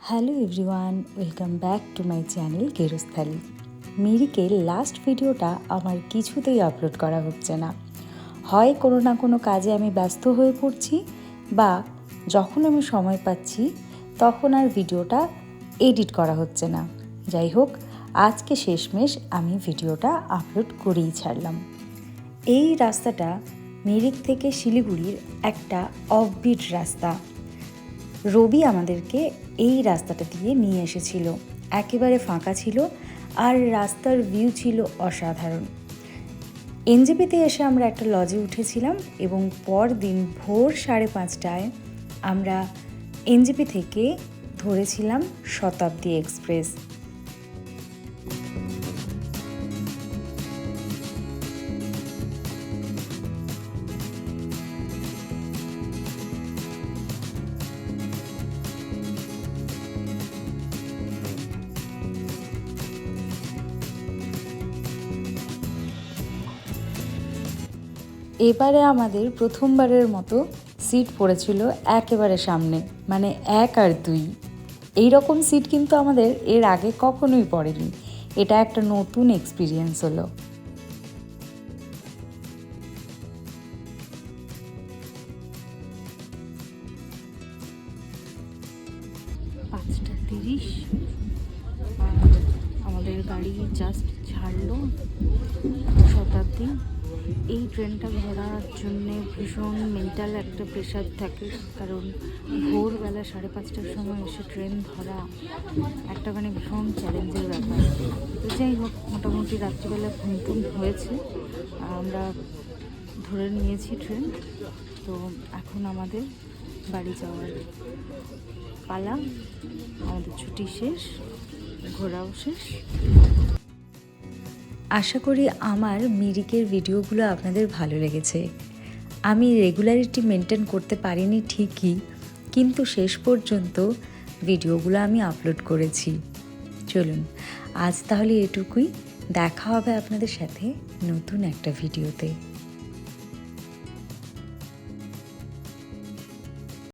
Hello everyone, welcome back to my channel Gerosthali. মিরিকের last ভিডিওটা আমার কিছুতেই আপলোড করা হচ্ছে না। হয় কোনো না কোনো কাজে আমি ব্যস্ত হয়ে পড়ছি, বা যখন আমি সময় পাচ্ছি তখন আর ভিডিওটা এডিট করা হচ্ছে না। যাই হোক, আজকে শেষমেশ আমি ভিডিওটা আপলোড করেই ছাড়লাম। এই রাস্তাটা মিরিক থেকে শিলিগুড়ির একটা অফবিট রাস্তা। রবি আমাদেরকে এই রাস্তাটা দিয়ে নিয়ে এসেছিল। একেবারে ফাঁকা ছিল আর রাস্তার ভিউ ছিল অসাধারণ। এনজেপিতে এসে আমরা একটা লজে উঠেছিলাম এবং পরদিন ভোর 5:30টায় আমরা এনজেপি থেকে ধরেছিলাম শতাব্দী এক্সপ্রেস। এবারে আমাদের প্রথমবারের মতো সিট পড়েছিল একেবারে সামনে, মানে 1 আর 2। এইরকম সিট কিন্তু আমাদের এর আগে কখনোই পড়েনি। এটা একটা নতুন এক্সপিরিয়েন্স হলো। পাঁচটা 30 আমাদের গাড়ি জাস্ট ছাড়লো শতাব্দী। এই ট্রেনটা ধরার জন্যে ভীষণ মেন্টাল একটা প্রেশার থাকে, কারণ ভোরবেলা 5:30টার সময় এসে ট্রেন ধরা একটা ভীষণ চ্যালেঞ্জের ব্যাপার। তো যাই হোক, মোটামুটি রাত্রিবেলা ঘুম হয়েছে, আমরা ধরে নিয়েছি ট্রেন। তো এখন আমাদের বাড়ি যাওয়ার পালা। আমাদের ছুটি শেষ, ঘোরাও শেষ। আশা করি আমার মিরিকের ভিডিওগুলো আপনাদের ভালো লেগেছে। আমি রেগুলারিটি মেনটেন করতে পারিনি ঠিকই, কিন্তু শেষ পর্যন্ত ভিডিওগুলো আমি আপলোড করেছি। চলুন, আজ তাহলে এটুকুই। দেখা হবে আপনাদের সাথে নতুন একটা ভিডিওতে।